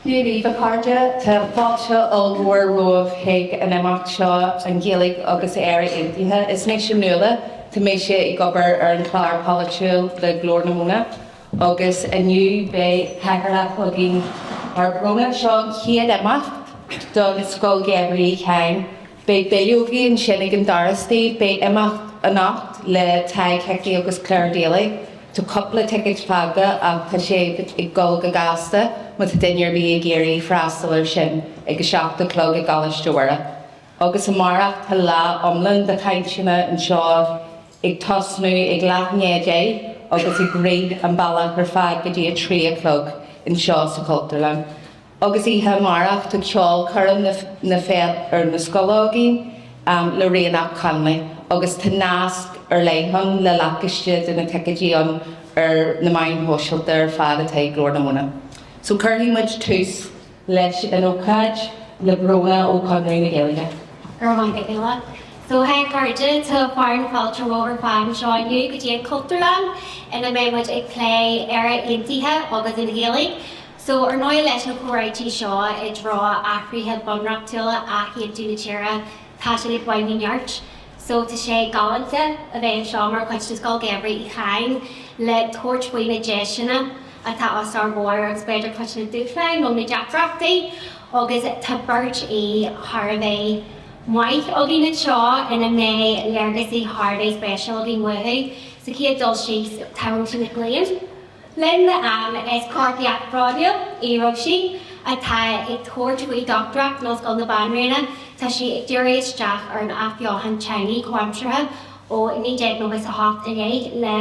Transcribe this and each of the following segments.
Nuaí ba cáirde tá fáilte olmhór roimh héag an imeacht seo an Gaeilge agus Éire Aontaithe is níos sem nua tá mé sé I gcobar ar an chláir pálaitiúil le glór na múna agus aniu bé Cearán chugainn ar Brónagh seo chéad imeacht don Scoil Gheimhridh Cheann bé beiliogaí sin ag an darastaí bé imeacht a nacht le taig heici agus cléir déala to couple tickets fága ag tá sé I Gaeilge Chéasta mu a duinear bí ag géirí freastal sin ag seachta clog ag gáilsteoire. Agus amara tá lá omlan de Cainte sinna an seo ag tosnú ag leithnéidé agus ag gréad an balla gur fad go dtí 3 o'clock in seo sa cultúlan. Agus ihe marach tá ceol churann na féil ar na scolágaí le réanach canlaí agus tá nasc ar léinn le lacaiste na teicedíon ar na main hóisiilta ar fad atá glór na múna. So currently much tús leis an ócáid le Brónagh ó Chonradh na Gaeilge. mBéal. So hai cáirde tá fáin fáilte róir fáim seáinniu go dtí cultúlan ina mé muid ag clé Éire Aontaithe agus in Gaeilge. So ar 9 leis na córáidtí seo I drá achraithe bunreachtaile a chéadú na tíre tá sé le bhain neart. So tá sé galanta a bheith seo mar chuid na Scoil Gheimhridh I Chain le tuairt faoine deisina atá as ar bhór agus beidir chuid na dúchlein nó na deachreachtaí agus tá beirt I Harbheith Mhaith againn na seo ina mé leargus I Harbheith special againn muthu sa chéad dul síos Róisín Nic Liam. Léinn is Corcaíoch radio I Róisín atá ag tuairt faoi doctorach nó Scoil na Banríona tá sí ag dúiréisteach ar an hathbheochan teanga chomhaimseartha ó 1998 le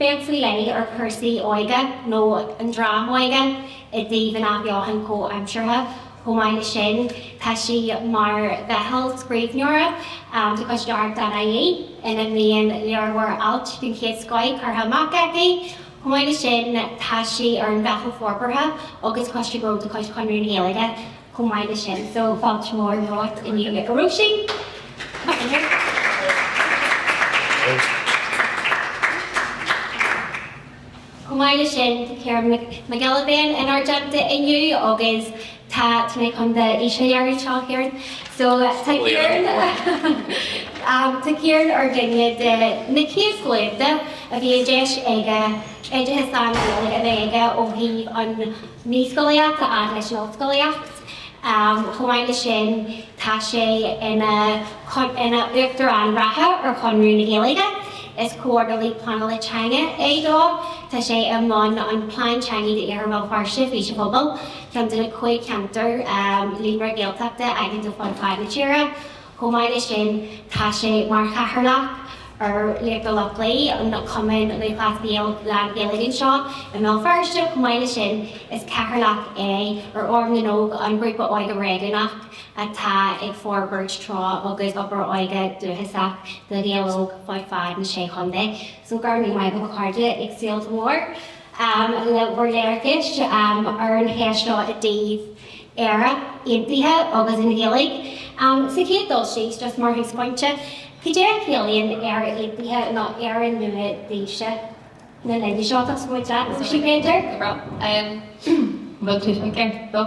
Bhéal Feirste le Fís nó an drám Aoine I dtaobh an hathbheochan chomhaimseartha chomhaimseartha sin tá sí mar bheithal scríbhneoire tá chuid dan é ina bhíonn léarmhór alt den chéad Scoil chutha amach agaí chomhaimseartha sin tá sí ar an bheithal forbartha agus chuid go chuid Chonradh na Gaeilge chomhaimseartha sin so fáilte mór nót Iníon le Róisín. Chomhaimseartha sin cear mBéal Bhéin in argenta inniu agus tá mé chun de Éire seo chéarn. So tá céarn ar duine de na céad scoilta a bhí deis aige san a bheith aige ó bhíh an níoscoilíocht a leis an óscoilíocht. Chomhaimseartha sin tá sé ina Uachtárán ratha ar Chonradh na Gaeilge. Is quarterly Painéal teanga dó tá sé am món an plán teanga de Éire Bhéal Feirste fís pobail gan duna chuid cantar líonra Gaeltachta aigean do fan fáid na tíre. Chomhaimseartha sin tá sé mar chathairleach ar léir go lochlaí an cumann le mBéal le Gaeilge seo an Bhéal Feirste chomhaimseartha sin is chathairleach ar orm na nóg an grúpa óige réigeanach atá ag forbairt trá agus obair óige dúthasach le dialóg fáid na sé chundaigh. So gur mí mai go cáirde ag síalt mór le bhór léirgeist ar an Chéasta a daobh Éire Aontaithe agus in Gaeilge. Sa chéad dul síos just mar thús pointe Cé déir féalaíonn Éire Aontaithe ná Éire nua d'aoise na leine seo tas muid so sí féidir? Well, tú an ceint do.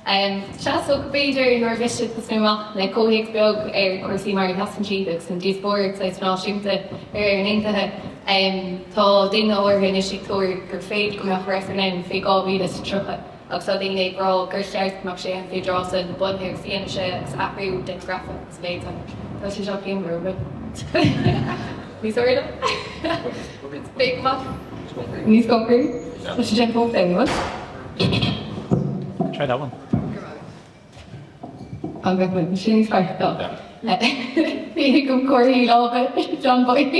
Seaas ó go beidir nuair bhiiste tasúach le cóhéag beag ar cuasaí mar hasan siad agus an díosbóir leis náisiúnta ar an Aontaithe. Tá daoine óirthe is sigtóir gur féad go meach referendum fé gábhíle sa trúcha agus tá daoine ag rá gur seaartach sé an fé drása na bunthe agus féana sé agus athbhú den grafa sa béta. Tá sé seo céim rúba. Níos óirda? It's big much. Níos gocraí? Tá sé gen fóg thing, what? Try that one. I'm going to machine spark up. Fi gom cuairtí lábha John Boyd.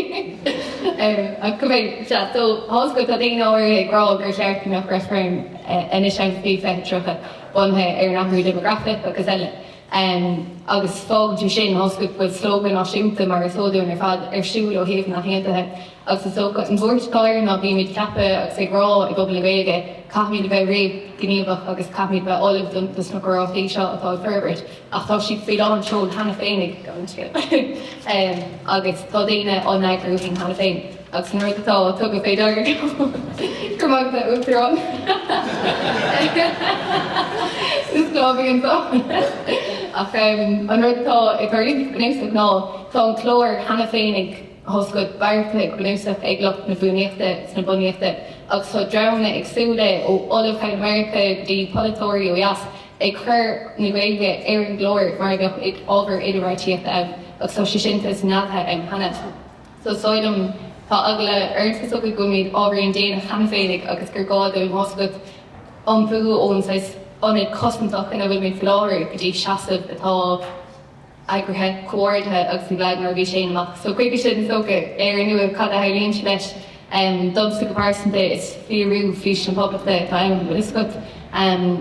Cumé so hosco tá daoine óir ag rá gur seaartach referendum inis an fí fe trocha bunthe ar nachú demographic agus eile. Agus fágú sin hosco bud slogan náisiúnta mar is sódún ar fad ar siúil ó thaobh na Aontaithe. Agus so an bhórtáir ná bhí míid ceappa agus ag rá ag go le Gaeilge caithmíad bheith réamh Gníomhaach agus caithmíad bheith olaibh duntas na grátaí seo atá forbairt ach tá siad faoid an seol hena féinnig agus tá daoine an nagrúthín hena féin agus an ruirtá tug a féidir cumach de Uachtarán. Is glóbí an ach an ruirtá ag garín gnéiste ná tá an clóir hana féinnig hoscud barclaigh gnéiste ag lucht na bhuaíochta sna buíochta agus tá drona ag súla ó Olaf America dí Polytóí ó Ias ag chur na Gaeilge ar an glóir mar go ag ábhar idirráitíochta agus tá sé sin is nátha ag hana. So soidm tá agla ernstgus go gomíid ábhar an déana hana féinnig agus gur gáadú hoscud anpú ón anid cosintach ina bhfuil mé fláir go dtí seasamh atá agrathe cuairthe agus bhí mar bhí sé amach. So chuige sin socha ar nuamh Chadhain líonn leis dumsa go páirsanna is fiú fís an poblachta tá is go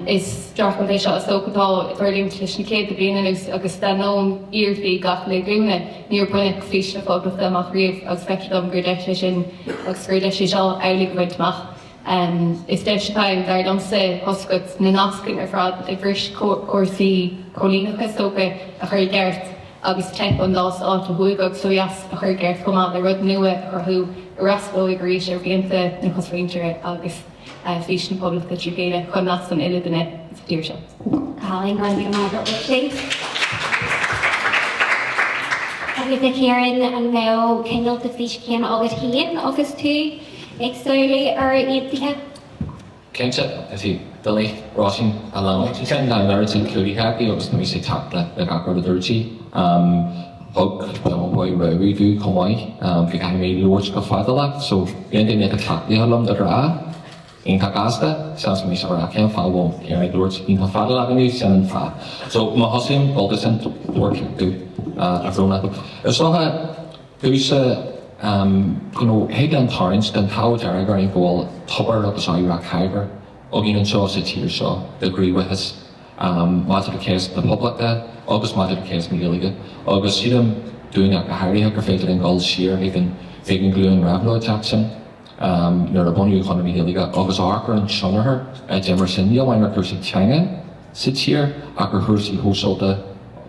is drachfuil é seo a sochatá thuirlíonn leis na céad a bliananús agus den nóm íorfaí gach le glúna níor buine fís na poblachta amach riamh agus feictedom gur deis sin agus gur deis seo ealaigh bhaintach. Is deistáim dar domsa hoscud na nascain ar frád ag bhris cuasaí cholínacha socha a chur gceart agus teip an dás áit a thuigh so yes a chur gceart chumá le rud nua chu rascó ag ríéis ar bhíonanta na cosréintere agus fís na poblachta trí géile chun nas an ile duine tíir se. Calling going to Margaret Whitley. Agus na Ciarán an bheith cinál de fís céan agus híon agus tú Externally ar Aontaithe. Cainte atí dulí Róisín a Liam. Ceann na narrative clúdithe agus na mísa tapla le gachar a dúirtí. Thug bhfuil roiú Comhaontú bhí mé luairt go fadala, so bhíon daoine go tapla lom a rá. Inta Chéasta, seans mí sa rá ceann fábhil ar luairt inta fadala aganú sean fá. So má hosaim bolgus an luairt tú a Brónagh. Is láha dúsa héad an tarint den táid Deargóir an ggóil tobar agus áire Chéasta ó gin an seo sa tír seo de gríomhachas máidir a céas na poblachta agus máidir a céas na Gaeilge agus siadam dúine a háirithe gur féidir an gáil siar féidir glúin rabhlóid Jackson nuair a bunú chun na Gaeilge agus áchar an sionarthair a deimar sin níl bhain mar chuir sa teanga sa tír a gur chuirsaí hósálta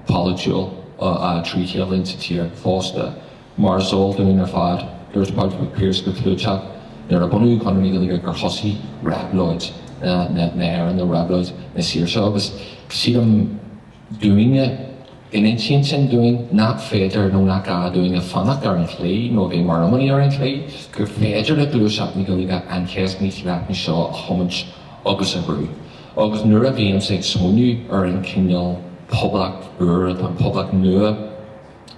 pobail a trí chéalainn sa tír fásta. Mar sol doing ar fad, there's part of Pierce go clúteach, nuair a bunú chun na Gaeilge gur thosaí rabhlóid na éireann na rabhlóid na sír seo agus siadam dúine in sin dúin nach féidir nó nach gá dúin a fannach ar an chlé nó bhí mar amaní ar an chlé gur féidir le glúiseach na Gaeilge an Chéas Nic Liam seo a chumaint agus a brú. Agus nuair a bhíonn sé smúniú ar an cineál poblach uair an poblach nua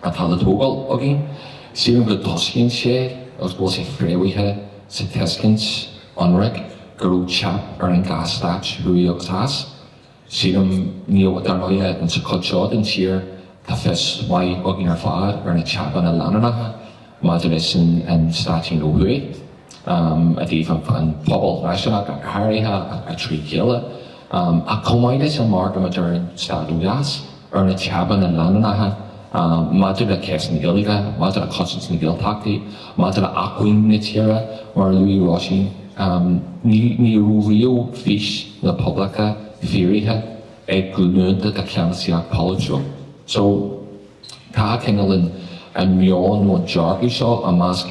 a tal tógáil a gin. Siadam go doscíonn sé agus bhfuil sé fréamhaithe sa teascint anraic gur teap ar an gastáit ruí agus as. Siadam níl dar nóide an sa coilseáid an tír tá fis mai a gin ar fad ar na teapan na leananacha maidir is an stáití ó Huaí a dtíobh an pobal náisiúnach a háirithe a trí chéile a Comhaontú is an mar go maidir an stáitú gas ar na teapan na leananacha maidir a céas na Gaeilge, maidir a cosint na Gaeltachtaí, maidir a acmhainn na tíre mar Róisín ní riú fís na poblacha fíorithe ag glúnta a ceansaíach pobail. So tá cinál an meán nó an deargaí seo a más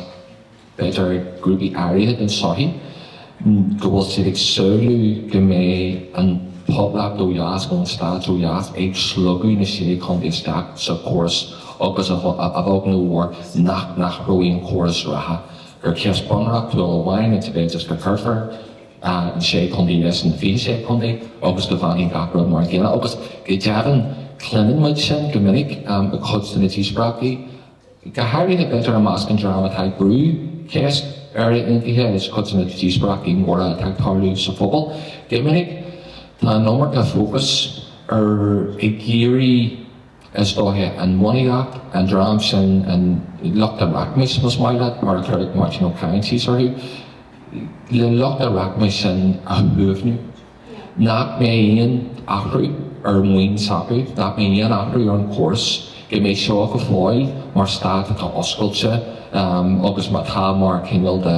beidir grúpaí áirithe den sothí go bhfuil siad ag súlú go mé an poblach do Ias go an stáit do Ias ag slugú na siad chun isteach sa chóras agus a bhógnú nach roiíon chóras ratha gur ceas Brónagh Bhéal Bhéin a tibéidir go curfar an sé chundí leis an fí sé chundí agus go bhaí gachar mar ggéile agus go dearan cleanan muid sin go minic a chuid na tíosprachaí go háirithe beidir a más an drama tá brú céas ar Aontaithe is chuid na tíosprachaí mór a teagtarlú sa phobal go minic tá nómar go fócas ar i géirí is dóthe an moniacht an drám sin an lucht a rachmis mas mailad mar a chuirigh Martin O'Cainte orthu le lucht a rachmis sin a thuamhnú nach mé aon achrú ar muoin sapú nach mé aon achrú ar an chóras go mé seo go fáil mar stáit atá oscailte agus mar tá mar cinál de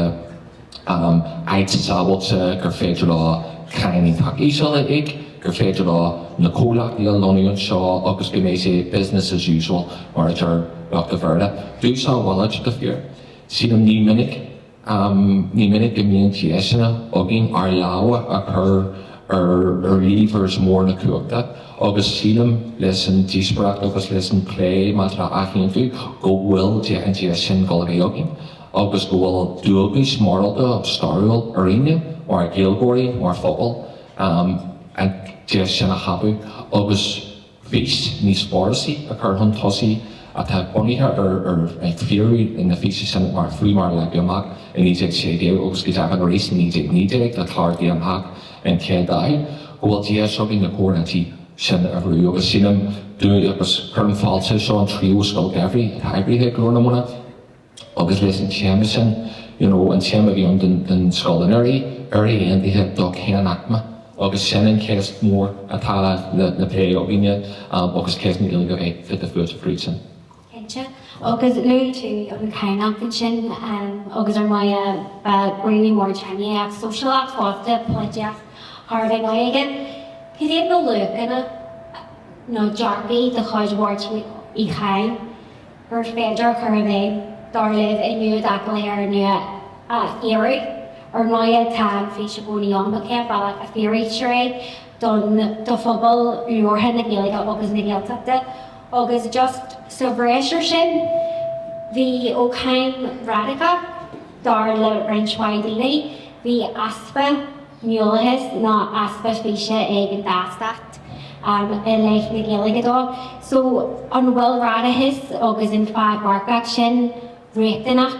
aidsasábailte gur féidir le cainí takeí seo le ag gur féidir le na cólachtaí a lonúin seo agus go mé sé business as usual mar a tar lucht a bhirde dús á bhaileid de fíor. Sílam ní minic gymíon Chéasta agin ar leabhar a chur ar líomhars mór na cuachta, agus sílam leis an díosparach agus leis an clé matra aithníon fiú go bhfuil deacan sin Gaeilge agus go bhfuil dúgus móralta ab starúil ar Iníon mar Deargóir mar pobail a deas sin a chabú agus fís níos bárasaí a chur chun tosaí a tá bunaithe ar fíorí in na físi sin mar frí mar le beamach in níos ag sé déir agus go deacan Róisín Nic Liam a chlár déamach in Chadhain go bhfuil deas sogin na cóirantí sin a bhrú agus sílam dú agus chur an fáilte seo an tríú Scoil Gheimhridh hathbheochan Brónagh agus leis an téama sin, an téama bhí den Scoil ar Aontaithe do chéan acma agus sin an céast mór atá na plé Aoine agus céast na Gaeilge é fit a fuirt a frí sin. Cainte. Agus luú tú an cainach sin agus ar mai bríní mór teanga ag socialach fásta pleideach Chardhain aige. Céad nó lucanna nó deargaí de chuidhhairt í chain gur féidir chur a bheith dar libh i nniu aglair nua Éire ar mai tá fé se Iníon ba céad bailach a féirítear don do phobal uortha na Gaeilge agus na Gaeltachta agus just sa bhréisir sin bhí ó chaim radica dar le rinshwaidíní bhí aspa Niolahis ná aspa físe ag an dástacht i leith na Gaeilge dó. So an bhfuil radahis agus in fad barcach sin réachtanach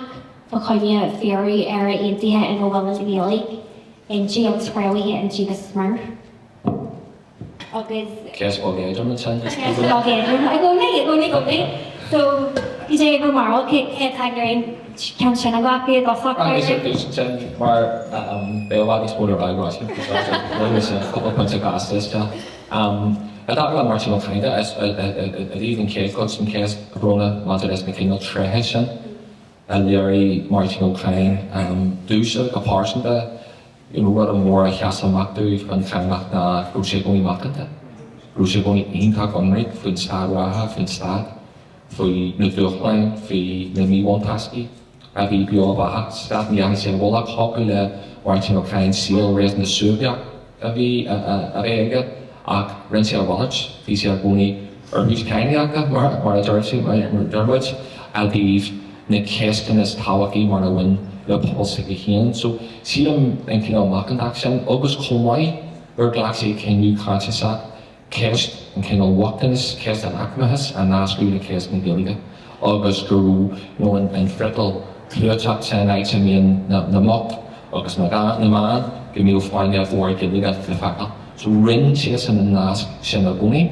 fa chuine féirí ar Aontaithe in bhfuil na Gaeilge in díal scrauthaí an tígus smar. Agus Céas bógéid an sin. So is é go marl cé tagin cean sin a gapi gosach mar Bhéal spóir bhagráisi leis a couple of gastas a dá le Martin Cainte a líon céad an céas Brónagh má leis na cíál tríthe sin a léirí Martin Cainte dúise go páirsinta rud an mór a cheas amachú an cheannach na grú sé gcóí machanta. Grú sé gcóí ionach anraigh faoin stadratha faoin stad faoi na bhuachlein faoi na míbhaintascaí a bhí Giolla Bhéin stad níana sé bhla copaí le Martin Cainte síl réas na suúbeach a bhí a bhéige ach rinn sé bhhaid bhí sé gcóí ar bhís caiineacha mar a dúirtú mar Deargóir a bhíh na céascan is táhachaí mar a bhain le pósa go chéan. So sílam an cinál machanach sin agus chomhaid ar glasí céinú cáiteach céast an cinál uachtanas céast an acmachas a náscú na céast na Gaeilge agus gurú an fretal clúteach sin áite míon na mocht agus na máin go míú fáinne a bhór Gaeilge le fecha. So rinn sé san an násc sin a gcónaí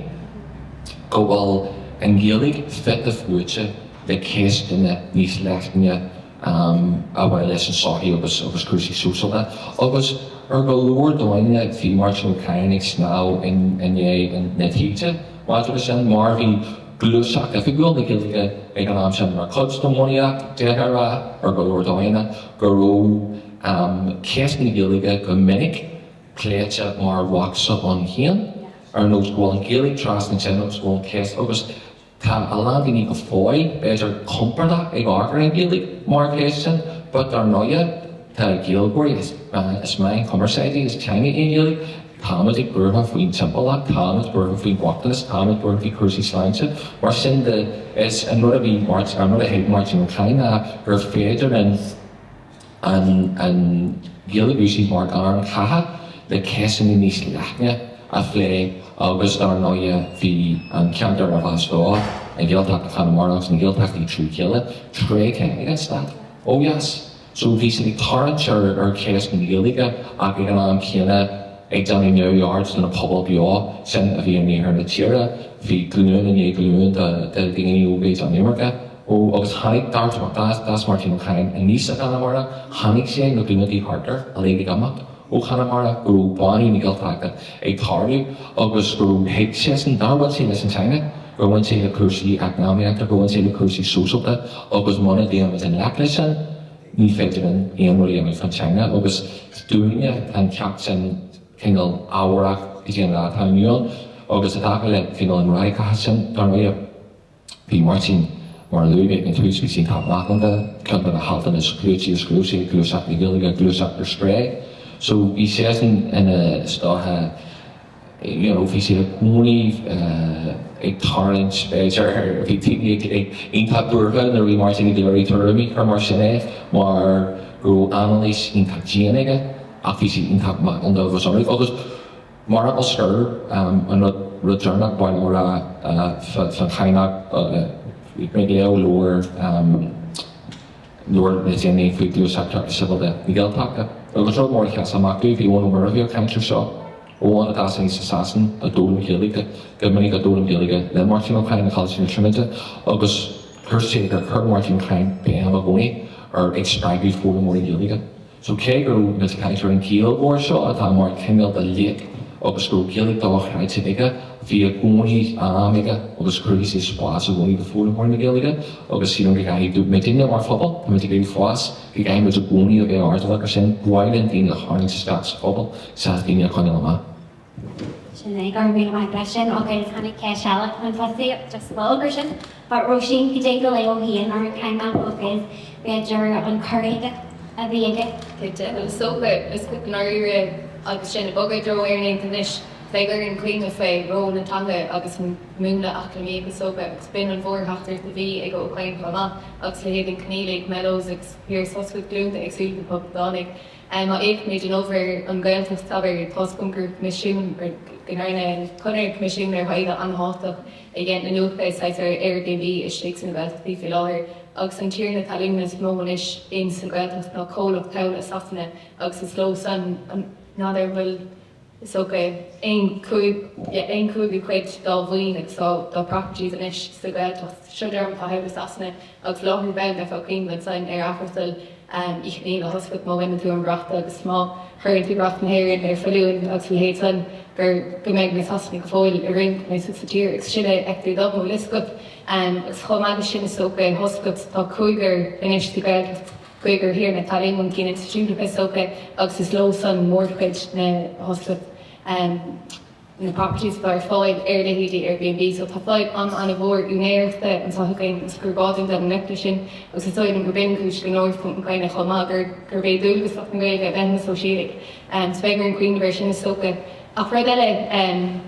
go bhfuil an Gaeilge fit a fuaite le céastanna níos leithne a bhfuil leis an sáithí agus cúsaí súsáilta agus ar go leor dóine bhí Martin Cainte ag sná in na títe máidir sin mar bhí glúiseach a bhí gúil na Gaeilge ag an am sin mar costomóíach déthra ar go leor dóine go raibh céast na Gaeilge go minic cléite mar bhacha an chéan ar nó bhfuil an Gaeilge tras na sin bhfuil céast agus tá a landí go fáil beidir compartha ag ábhar an Gaeilge mar céast sin, but ar nóiad tá Deargóir is main commerceidí is teanga in Gaeilge táimid ag burtha faoin timpach, táimid burtha faoin uachtanas, táimid burtha faoin cúsaí sláinte, mar sin is an rud a bhí an rud a héad Martin Cainte gur féidir an Gaeilge úsí mar an chatha le céasanna níos leithne a phlé agus ar nóiad bhí an ceantar a bhasdó an Gaeltach a Chanamárach na Gaeltachtaí trú chéile tré céine an stad. Ó yes. So bhí sin ag tarrant ar céast na Gaeilge ag an am chéine ag daní neoiart na pobail beá sin a bhí an méhar na tíre, bhí glúin a né glúin de daoine ógéid an Éire agus tháinig dartach das Martin Cainte a níos a Chanamárach tháinig sé na glúinatí hartar a léige gamach ó Chanamárach gurú báí na Gaeltachta ag tarú agus gurú héic sé san dábhail sé leis an teanga gohain sé le cúsaí eacnáíochta gohain sé le cúsaí súsáilta agus mána déanamh an leach lei sin ní féidir an éonraí fan teanga agus dúine an ceacht sin cinál ábharach i dtéanana Iníon agus a dacha le cinál an ráigh sin dar nóiad bhí Martin mar luúig an tús bhí sin tapmachanda, chunta na haltan is scrúsí, glúiseach na Gaeilge, glúiseach ar spré. So bhí séasan ina státhe, bhí sé múnaí ag tarlainn spéidir, bhí tíine ag iontab dúrtha na bhí mar sin idir tuairimí ar mar sin é, mar go analís iontab díanaige, ach bhí sé iontab an dá bhsamig. Agus mar an oscar an rudjarnach bain mór fan chainach mé leo loir na déanaí faoi glúiseach sibile na Gaeltachta. Agus rud mór cheas amachú bhí bhfuil mbeal Cainte seo, óháin a dasan sa sasan a dúlam Gaeilge, go minic a dúlam Gaeilge le mar sin ó chain na chailtear triminte, agus chuir sé gur chuir mar sin chain Bhéal a gcónaí ar ag spraigú fóla mór Gaeilge. So cé gur na Cainte ar an cíal mór seo atá mar cimil de léic agus gur Gaeilge dáchraid ige, bhí a gcónaí aige agus chuir sé spás a gcónaí go fóla mór na Gaeilge, agus síron go gaithí dú mé duine mar phobal, mé go fás, go gaithí mu a gcónaí a bheith ardal agus sin bhailen daoine cháin sa stát phobal sa daoine a chuine amach. Sinna gur bhí mai question agus chuna ceisiala an tosaí just bhilgur sin, but Róisín go dé go leo híon ar caiimán agus beidir an choréide a bhíige. Cainte, so good. Is good náir agus sin bogad Éire níis fégur an cuioine fé ró na teanga agus múna aclamí agus so good. It's been an bhórthachtar de bhí ag go chuin chumá agus le héad an cnílaigh meadows ag píor sosfuil glúnta ag súil na pobail. Má éag méid an over an Gaeltas tabar toscungur comisiún gnáirna chunar comisiún ar haide anháach a dhéan na nuachta ar Airbnb is stéic san Gaeltaí fi láthir. Agus an tíir na talínas móis in san Gaeltas ná cólamh tall a sasna agus is sló san náidir bhfuil is okay. Ein cúig chuid dá bhaoin ag dá properties an is sa Gaeltas. Siúidir an taibh sasna agus láthir ben a fácin le san ar afrastal ich ní a hosfud má women tú an brachta agus má chuir tú bracht na héireann ar filiún agus bhí héad san gur go méid na sasna go fóil a ring mé sa tír ag sinna ag tú dá mó liscut agus chomáid sin is soca hoscut tá cúigur in is tú Gaeltas chuigur hir na talíon cíine siúla soca agus is ló san mórchuid na hoscut na properties bar fáid ar le hídí Airbnb, so tá fáid an bhór únéirta an sáchain scrúbáin de an nectar sin, agus is soid an go bin cúis go nóir chun gaine chomá gur bhéh dúgus fa an Gaeilge ben so síigh. Sfeigur an cuioine version is soca. A fred eile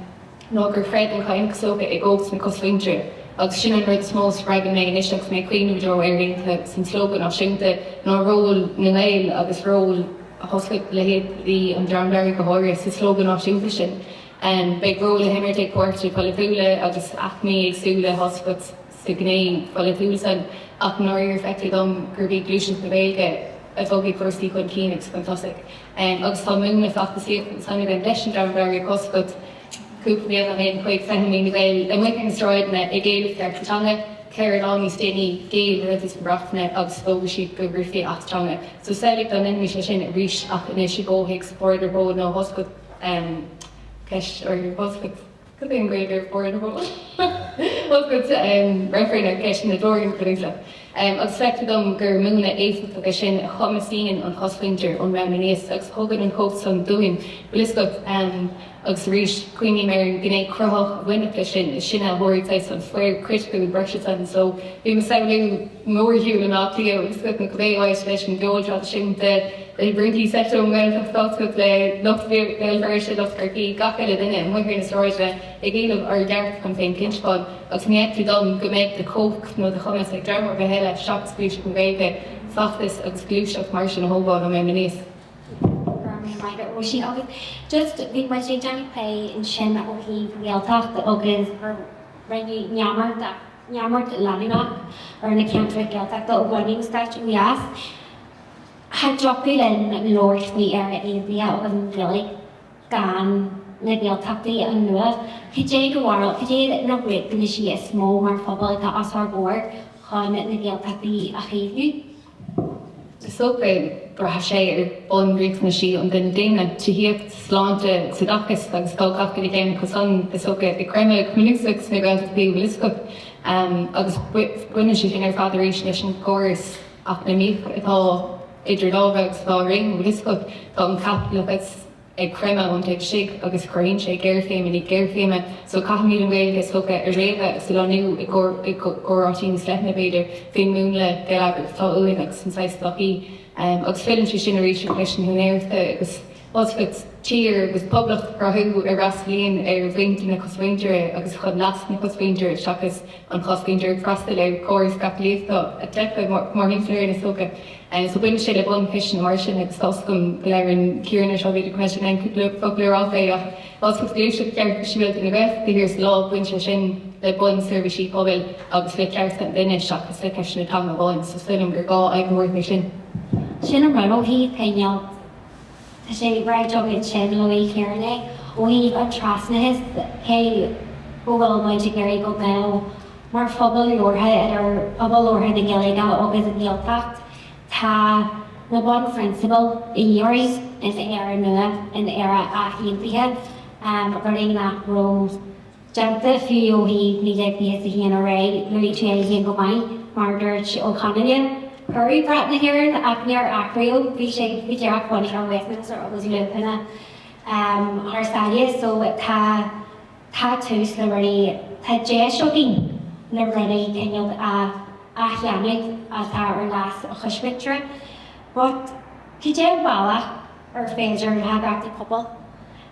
ná gur fred an chain soca ag ógus na cosfuintre. Agus sin an rud smó spregan mé isteach mé cuioine dro Éire san slogan á sinnta ná ról na léil agus ról a hosfuid le héad an Deargóir go háir sa slogan á sinnta sin. Beg róla himir ag cuairte folúla agus achmí ag súla hosfud sa gné folúla san ach nóir feici dom gur bhí glúisin na Gaeilge a bhógaí cuairsaí chun cíneach fantastic. Agus tá múna fachtasí sanna an leis an Deargóir hosfud cúpla a bhéon chuig fenimí na Gaeilge. An wic an stráidna i Gaeilge teanga ceir an níos déanaí Gaeilge is brachna agus bóga si go bhríí achtaranga. So saoigh an inmí sé sin a rís ach inis si bóthaigh spóidir bó nó hosfud Kesh or hosfud could be greater for the world. Hosfud referring to Kesh in the Dorian Peninsula. Expected them gur múna éifh agus sin chomasín an hosfuintir an reminéis agus hogan an hóp san dúin. Bliscot agus rís cuioine mar gné croch winnecha sin sinna bhóirtáis an sfuir critical breisitan, so bhí me saoú mórhiú an átío iscut na gléáis leis an dóilteáil sin de brintí sector Gaeilge fácut le Bhéal Feirste le Fís gachaile duine muir na sráide ag géanamh ar deart chun féin cinspáin agus níú dom go méid de cóch nó de chumas ag dreamar be heile seachsclúis go Gaeilge fachtas agus glúiseach mar sin hóbáin am minios. Róisín agus just bhí mar sé deanna play in sin ó hí Gaeltachta agus rinne neamart leanach ar na ceantra Gaeltachta ó bhaing stáisiú meas. Had dropped in Lord the area of an village, gan na Gaeltachtaí an nua. Cé go bhfuil cé na bhrid na si is mó mar phobal tá as ar bór chun na Gaeltachtaí a chéadú. So bratha sé ar bonríic na si an den déine tííocht sláinte sadachas agus gáilgach go déana cosán is soca i creime comúnics na Gaeltachtaí bliscot agus buine si sin ar fadaréis leis an choras ach na míoch atá idir lábheag tá ring bliscot tá an cap legus ag crema Aontaithe sig agus chrainn sé géir féime ní géir féime, so caithmíad an Gaeilge is thugad ar réimhe sa leniu i Róisín Nic Liam beidir féin múna le Gaeilge tá uainn agus an sais blochaí agus féidir sí sin a Róisín Nic Liam agus osfit tír agus poblach rathú ar ras léinn ar bhaintí na cosbhaintear agus chud las na cosbhaintear seachas an cosbhaintear freastal ar córas gapléitha a tepa mar hinfléir na soca. So bhain sé le bun fisin mar sin agus oscom go leir an cíarna seo bhíidir question an foglaráfa ach oscom glúise ceart siúil in a bheith go hirs lá bhain sé sin le bun serviceí pobail agus le ceart duine seachas le ceisina tanga bhain so film gur gá ag mór mé sin. Sin an ranóhí Painéal. Tá sé bhreid jogad sin loí chéarna ó hí an trasnahis cé bhfuil maidide géirí go mé mar phobal ortha ar phobal ortha na Gaeilge agus an Níoltacht. Tá na bon principal I Éire is Éire nua in Éire a Aontaithe gur é nach ró deanta fiú hí ní le bí a híana a ré nuí té híon go maiid mar dúirt ó Chonradh. Curry brat na here ach near acrio bhí sé bhí deach bhain ar Westminster agus lupanna ar stadia so tá tús le ruí tá dé seogin le ruí ceol a cheannig a tá ar las a chuismictre, but ci dé bhealach ar féidir hagachtaí pobl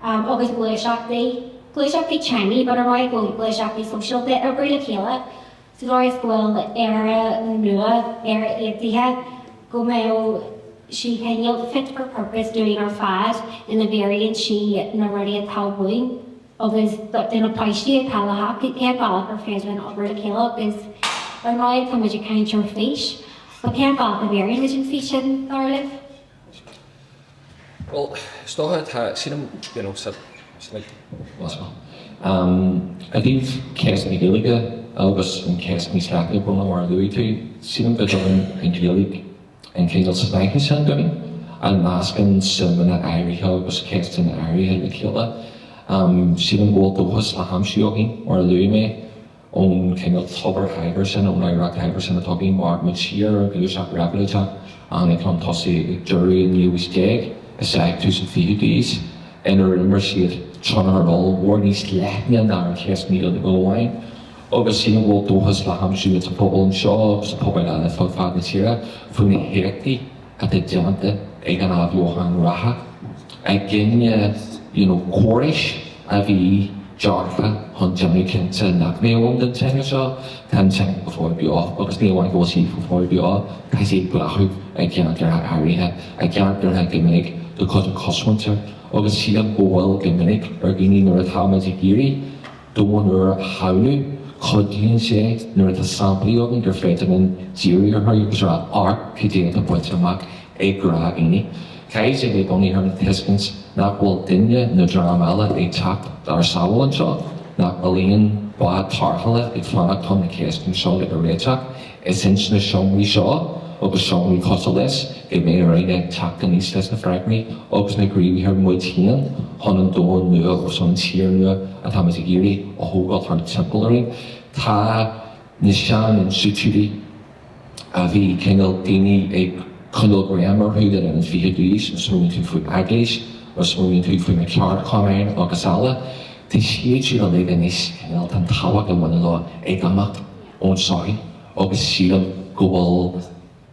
agus gluiseachtaí Chinese, but ar roiid gluiseachtaí social bit ar bríle chéile. So Doris Scoil Éire nua Aontaithe go mé she can fit for purpose doing her fad in the variant she na rudi atá bhuaing agus den a paistí a callach it can't ball her friends when over the kill is or my come with your kind your face but can't ball the variant which in fiction darling. Well, stocha tá sinam said like I think Chéasta na Gaeilge agus an Chéasta níos leacha buna mar luí tú sinam bedolin an Gaeilge an céadal sa bhaince sin doing an máscan simna Éirithe agus Chéasta na Éirithe le chéile sinam bhil dóchas le hathbheochan mar luí mé ón céadal tobar haibar sin ón Éireach haibar sin atá bhíon mar mu tíar a gluiseach rabalateach an ag an tosaí jury in Lewis Deag is ag tú san fiú díos inar immer siad Chonradh war níos leithne nar Chéasta níl na Gáilge agus sinam bhil dóchas le hathbheochan sa pobl an seo sa pobail a fád fad na tíre fún na héachtaí a deanta ag an hathbheochan ratha ag ginne córais a bhí dearfa chun deanú cinnte nach mbeal den teanga seo tan teanga go fóir beá agus níomhain go sí go fóir beá cais é blathú ag ceantar Éirithe ag ceantar a giminic do chud an cosmhaintear agus siad bhfuil giminic ar gcíní nuair atá muid ag iarraí dóin nuair a chabhlú chudíonn sé nuair atá samplaí ógan gur féidir an díorí ar agus rá art chu déanta buinte amach ag gra gcíní. Cais é bunaí ar na tuiscint nach bhfuil duine na drámála ag teacht ar samhail an seo nach bhfuil bád tarthaile ag fleannacht chun na Chéasta seo le go réiteach is sin na seomraí seo agus seomraí costal leis go mé raon ag teacht an níos leis na freicmí agus na gríomhaí ar muid chéan chun an dóin nua agus an tír nua a tá muid ag iarraí a thógáil tar timpairí. Tá na sean an siútúdaí a bhí cinál daoine ag chulógram ar thuúil an fiú díos an smúin tú faoi agéis or smúin tú faoi na ceart Chadhain agus eala. Tá siad siad a léige níos cinál tan táhaach an bhaine lá ag amach ón sáin agus siad go bhfuil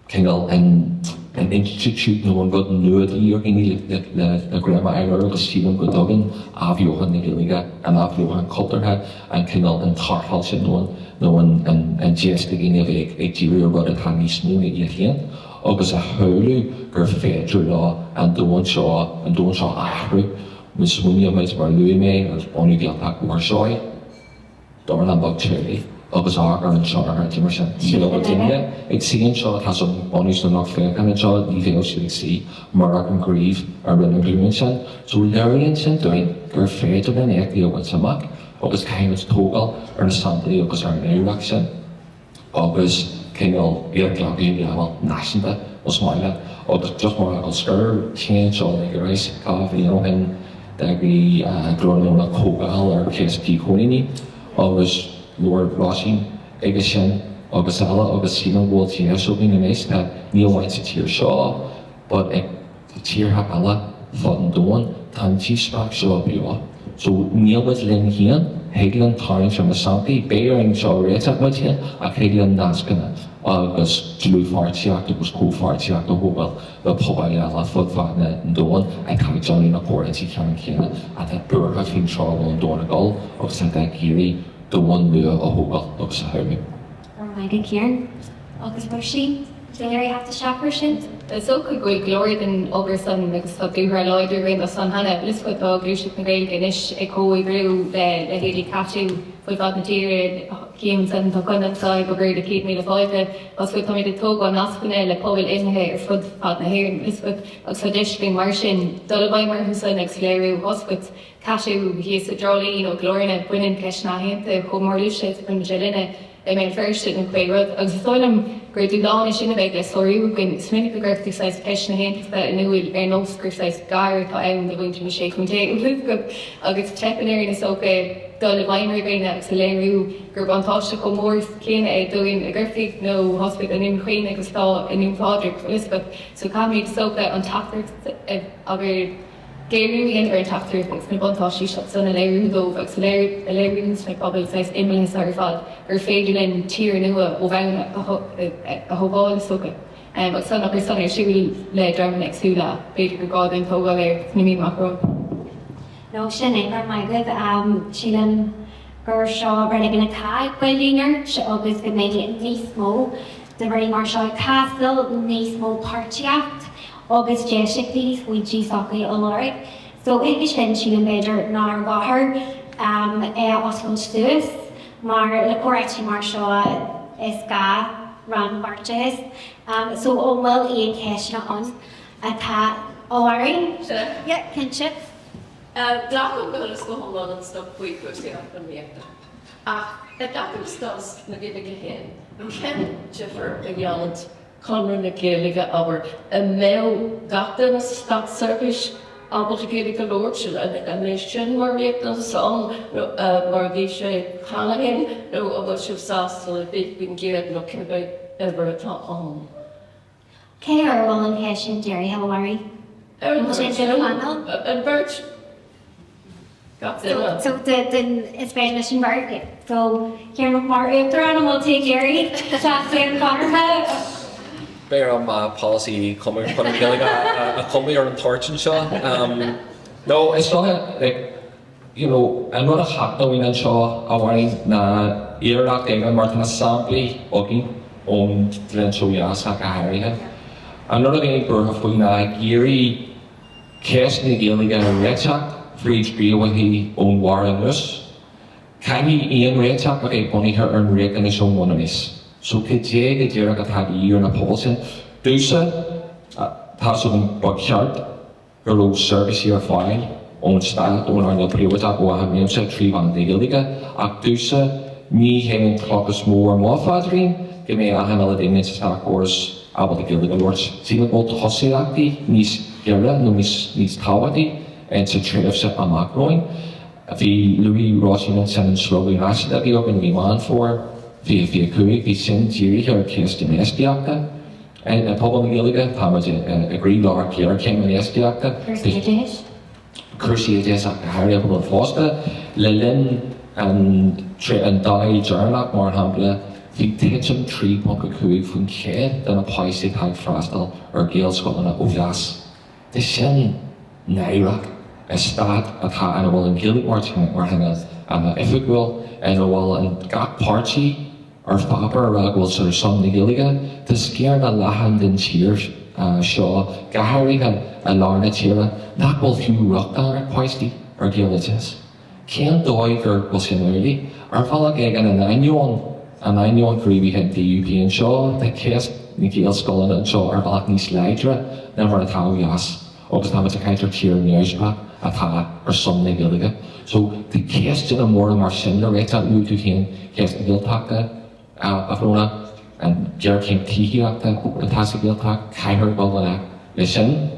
cinál an institute nó an god nuadaí ar gcíní le grama Éire agus siad go dogan hathbheochan na Gaeilge an hathbheochan cultartha an cinál an tarthail sin nó an Chéasta gcíine a bheith ag dírí ar rud atá níos mó iad chéan agus a thuúlú gur féidir lá an dóin seo aithriú mu smúine meid mar luí mé agus báinú gleantaach mar seoid dóir an bactéirí agus ar an seo ar timar sin. Síla go duine ag síon seo tá an báinús na nach féchan an seo ní bhéal siad ag sí mar an gríomh ar rinne glúin sin. So leiríonn sin doin gur féidir an éag díogaid samach agus caiimiid tógáil ar na samplaí agus ar an éireach sin agus cinál bíaglaí leabhal náisiúnta os máile agus just mar an scur chéan seo ag a rééis cá bhí hin de bhí glóna cógáil ar Chéasta Comhordaitheoir agus Lord Róisín agus sin agus eile agus sílan bhil tíar seo bhí na mééis na níomhain sa tír seo, but ag tíortha eile fád an dóin tan tíspach seo bíá. So níomhaid léinn hían, héileann táirn sem samplaí, béiring seo réiteach muid hían a héileann nascanna agus dlúfáirteach agus cófáirteach do bhóbail le pobail a fudfána an dóin ag caiid Johnny na cóirtí ceann chéanna a tá burtha fin seo an dónagáil agus tá géirí do bhain nua a bhóbail agus a thuirmí. Megan Ciarán, agus Róisín, Éire have to shopper sin. So could go glory than over sun because of the real during the sun Hannah bliss with the leadership and Gaeilge ish echo grew the daily catching with that material games and the kind of side of the keep me the fight was with me the tog on Aspinall like pobail in here foot at the hair bliss with a suggestion marching Dolabheimer who's the next layer was with catching he's a jolly glory and winning Chadhain the Chomradh from Giolla Bhéin Feirste le Fís agus stoilm gur dúláin sin bheith le sóú gin sminnig go ggurtí sais ceisna hénta nuil nósgur sais gair tá ann de bhaint sé chunté go agus tepanéir na soca dul bhaimir bhéine agus léirú gur bantáiste go mór céine é dúin a ggurfiigh nó hospit an imchuoine agus tá in Newfádric Lisbeth so cáid soca an tatar agur Géirú in ar tatar agus na bantáistí sanna léirú dómh agus léirúns me pobail sais imimiis ar fad ar féidir linn tír nua ó bhain a thógáil soca. Agus san agus san ar siúil le drama exúla féidir go gádainn tógáil ar na mí macró. No sin gur maigad sílan gur seo rena gna cai builínar agus go méid níos mó de bhí mar seo castal níos mó páirteacht agus deisiachtaí faointí socaí ó láir. So ige sin sílan beidir ná bhathair oscail suas mar le cóirtí mar seo is ga ran barteas. So ó bhfuil íon ceisna an atá óirí? Yeah, Cainte. Dachar go is go háil an stop buí cuasí an méta. Ach dachar stas na Gaeilge héin. Cen tífar a gheallant Chonradh na Gaeilge aber a mé gachtain na stop service aber to Gaeilge lordship and nation mar méta song mar bhí sé Chadhain nó a bhfuil sibh sástal a bit bín géad nó cinbeh ever atá an. Cé ar bhfuil an chéis sin Jerry Hillary? An birch. So then it's very much in market. So here no more Uachtárán will take Éire chat in Corcaíoch. Bear on my policy coming from Gaeilge a company or an torching shot. No, it's not like I'm not a hack knowing and shaw a wine na Éire thing and Martin assembly ogin on the show yasa Gheimhridh. I'm not again for na Éire cast in Gaeilge a red chat. Fríd bríomhaí ón Warren Nus. Caithí íon réiteach a é bunaithe ar an réic in is ón mhanis. So cé go dtíar a tá ír na póilsin. Dúsa tá so an bogseart gur ó serviceí ar fáil ón staat ón ar na príomhateach ó a mimsa trí van Gaeilge ach dúsa ní héann clochas mór máfadrín go mé a hanal a daine sa córas abal Gaeilge lords. Sína bó thosaíachtaí níos gearra nó níos tábhataí and to trade of set amach growing. The Róisín Nic Liam slowly asked that we open Iníon for the chuid the sin Iríre or Chéasta in Estiachta and a pobail Gaeilge Thomas agreed law clear came in Estiachta. Cursi is a Harry of Fosta léinn and dai journal more humble the tension tree bunker chuid from Chéad than a paisig high frastal or Gael Scotland of Gas. The sin Naira a stad atá an bhfuil an Gaeilge mar hena ifigúil an bhfuil an gach páirtí ar fábar a bhfuil sort of son na Gaeilge Tá scéar na leathan den tír seo Gheimhridh a lárna tíre nach bhfuil fiú Uachtárán ar páistí ar Gaeilge. Céan dóigh gur bhfuil sin uirlí ar bhfuil ag an Iníon gríomhaithe DUP an seo de chéast na Gael Scoil an seo ar bhach níos leidre na bhar atá jas. Agus tá a caiintear tír níospa atá ar son na Gaeilge. So the chéasta a mór mar sin le réite ú tú chéan chéasta Gaeltachta a Brónagh an dear céim tííachta an tá sa Gaeltach caiithir bhil le sin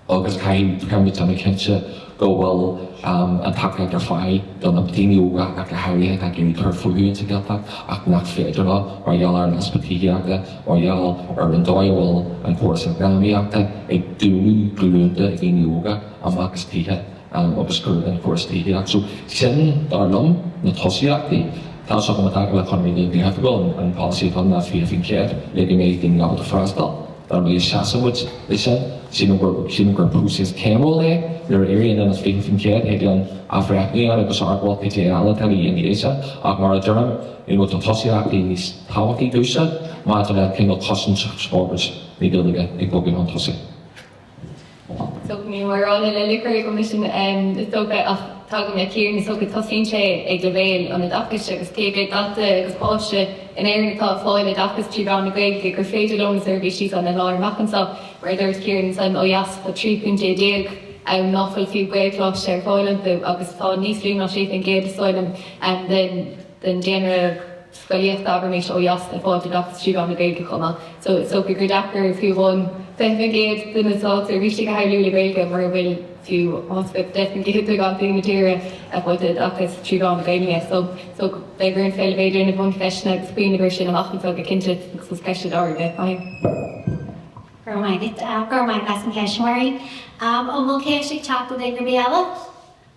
agus caiimid am Cainte go bhfuil an take ar fáil don na daoine ag hairíthe ag gcéí tar fuúin sa gcealta ach nach féidir le mar dheall ar an ospitaíochta mar dheall ar an dóibhil an cuasa gramíochta ag dúnú glúnta ag daoine amachgus títhe agus gur an cuasaíoch. So sin darlumm na tosaíochtaí tá so go tag le chumí ní hefa go an policy fan na fi fin cead le go méid daoine ábhar freastal. Dar mé seasamid lei sin gur prúsas céimó le ar éireann an fi fin cead ag an afreachnaí agus arbhil Painéal tal í éise ach mar a dúram I an tosaíochtaí níos táhachaí dúsa má le cin tosan spórbas ní duige ag bogin an tosaí. So ní marrána le licor go mission tóga ach tága me cíarn so go tosín sé ag do bhéal an dachas agus cé data agus páiste in éireann tá fáil le dachas trí bhna Gaeilge gur féidir lonas ar bhí síos an na láir machchansá mar dúirt cíarn san ó jaas go 3.déag an náfuil fiú Gaeilge ar fáileanta agus tá níos lú ná sé an géad soilm den déanra Scoilíocht aber mééis ó jaas a fáilte dachas trí bhna Gaeilge chuma. So go gur dachar fiú bháin Defin géad dunaá ar bhí go haú le Gaeilge mar bhfuil fiú oscail defin géad gan daoine tíre a bhfuil agus trí bhna Gaeilge. So gur an féidir na bhain feisna agus bíonagur sin amachchan go Cainte agus ceiste áirde. Gur mai gas an ceisiúirí. Ó bhfuil céiste teachú ag gur Bhéal?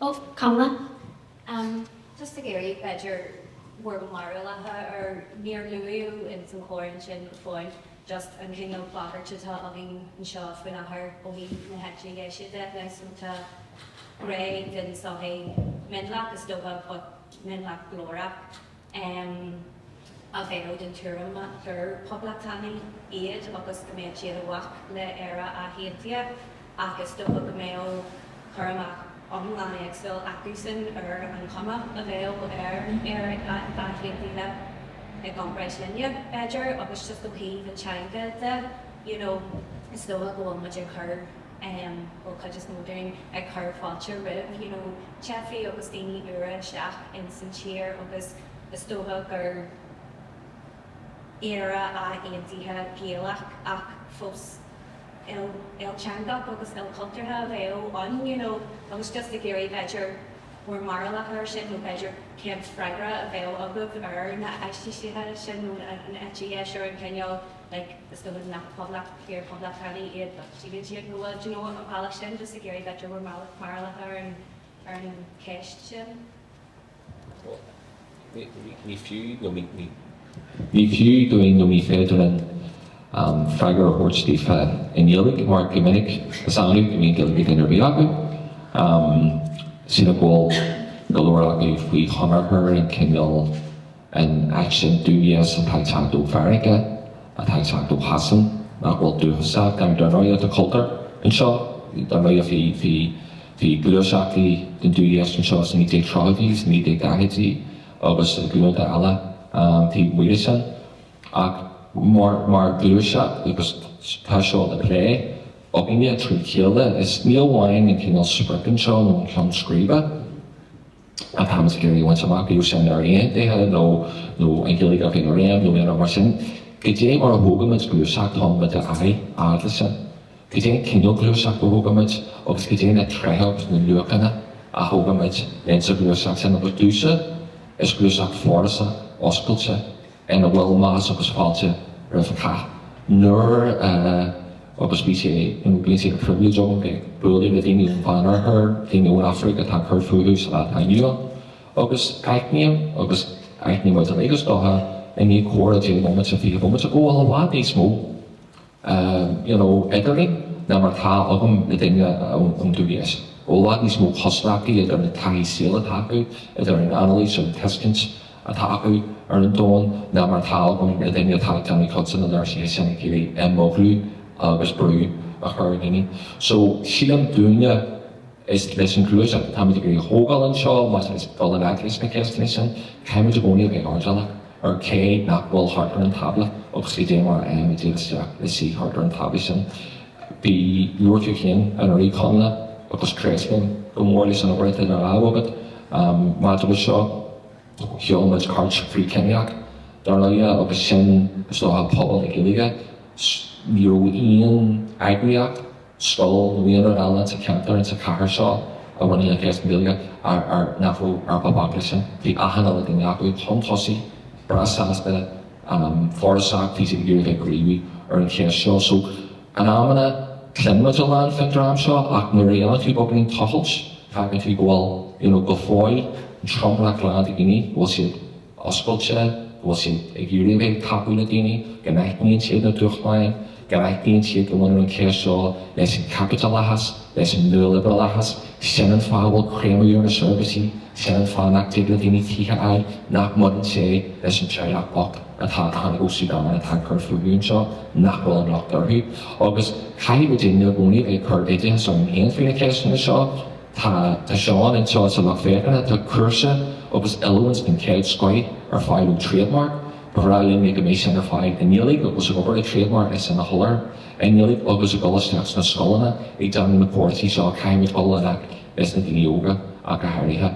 Ó Comhaontú. Just a géirí beidir bhuair marithe ar níor luú in san chóirin sin fáin. Just an cin flagarte tá a bhín an seo faoin ahar ó bhí na heití géisi de leisúnta ré den sa é menlach is dóbh menlach glóra a bhéú den túrama gur poblachtaí iad agus go méid siad a bhaach le Éire a hétia agus dóbh go méo chuach omláin agstal acúsin ar an chuma a bhéil ar Éire a hétia ag an breis linne beidir agus just go híh an teanga de, is dó a go muidir chur ó chu just móding ag chur fáilte rih, chefií agus daoine ura isteach in san tír agus is dótha gur Éire a aontaithe Gaeilge ach fós teanga agus cultúrtha bhéil an, agus just a géirí beidir We're marla her sin no beidir céim freigra a bhéil agah ar na eistíisithe sin nó an etí sure an ceol is do nach poblach céir poblachtaí iad siad nua an bhela sin just a géirí beidir we're marla her ar an ceist sin. Ní fiú doing no mí féidir an freigra a thuirtífa in Gaeilge mar go minic a samú go mí Gaeilge inar bhí acu. Sy'n gweld galore ag fwy chonradh yn cynnal yn action dwyas yn cael tagdw farige a cael tagdw hasan a gweld dwyhasa gan dynoi at y cultur yn sio dynoi a fi glwysach fi yn dwyas yn sio sy'n i deg troeddi sy'n i deg agedi agos y glwyd a ala fi wylisan ac mar glwysach agos ta sio y ple Opinia trwy Ciarán is Neil Wine yn cynnal Spriggan sio nhw'n llawn sgrifa. A pam ys gyda yw'n samach yw sy'n ar ein, deha no yn Gaeilge ag yn ar ein, no yn ar sy'n. Gyda mar hwgamad glwysach hon byd ai adlysan. Gyda cynnal glwysach o hwgamad, ogys gyda na trehog yn lwygana a hwgamad lens o glwysach sy'n o'r dwsa, is glwysach florasa, osgulta, en y wel mas ogys falta rydw ca. Nur agus bí sé a privilege of an building a daoine fannar her, daoine ó Africa tá chur fuúhús a Iníon. Agus Iníon agus Iníon muid an éigus dotha in ní cóir a daoine moment a fi moment a go a bhád ní smó. Edaring na mar tá agam na daoine an dúias. Ó bhád ní smó chosrachaí idir na taí síla taú, idir an analís an testins a taú ar an dón na mar tá agam na daoine tá taí codsan an ar sé sinna céirí móglú agus brú a chur gini. So sílam dúine is leis an glwysach tá muid gur hógáil an seo mas is gal an agris na ceistena sin caiimiid a bhóní a ardala ar cé nach bhfuil hartar an tabla agus i dé mar i dtéisteach le sí hartar an tabla sin. Bí luirú chéin an orí conla agus creiscin go mórlí san obrita ar ábhagad má do seo heolmaid cart frí Ceneach dar leia agus sin is dó pobail i Gaeilge Níor íon agriach Scoil, Nuíon Allen, to Cainte and to Caharshaw, a running against mBéal are Nafu are Babaklishan, the Ahanal in Yaku, Tom Tossi, Brassasbet, Forsac, Fisi Gheimhridh Greavy, or in Chéasta. So, an Amana, Clenmajalan, Fedramshaw, Akmariana, keep opening Tuttles, having to go, go foil, Chomradh Land Guinea, was it Osculture, was it a Gheimhridh Capula Guinea, Gheimhridh Shade of Duchline. Gheimhridh Shade the one in Chéasta, less in capital ahas, less in neoliberal ahas, Shannon Fowle, Kramer Unit Servicing, Shannon Fan Activity in Tiha Eye, Nak Modern Say, less in Chayak Bok, at Hathbheochan Sudan and Attack Curfew Shaw, Nak Well and Lock Derby, August, Kai Virginia Boni, a Corcaíoch, some hands for the case in the Shaw, Ta Sean and Shaw to Lock Fairgan, to Cursa, August Elements in Cade Scoil, or File Trademark. Parallel make a mission of fight and nearly was over a trademark as in a holler and nearly was a Goliath na Scoil a done in the port he saw Cainte Bolanak as the yoga Hariha.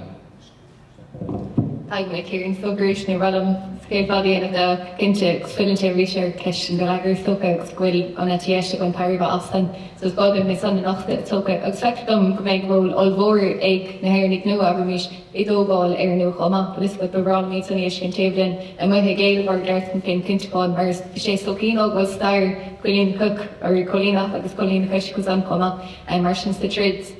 I'm like hearing so great in Rallum, Scoil body and the Cainte Scoil research question the Lager Soka Scoil on a Chéasta on Pariba Austin. So it's God and my son and Ochta Soka. I expect them to make roll all vor egg na hair Nick no Avermish, it all ball air no comma, but this with the wrong meets on the Asian table and when he gave or Darth and Pin Kinchcon, whereas Chéasta Kino was star, Colleen Cook or Colleen Off, like Colleen Fish was on comma, and Martians the trades.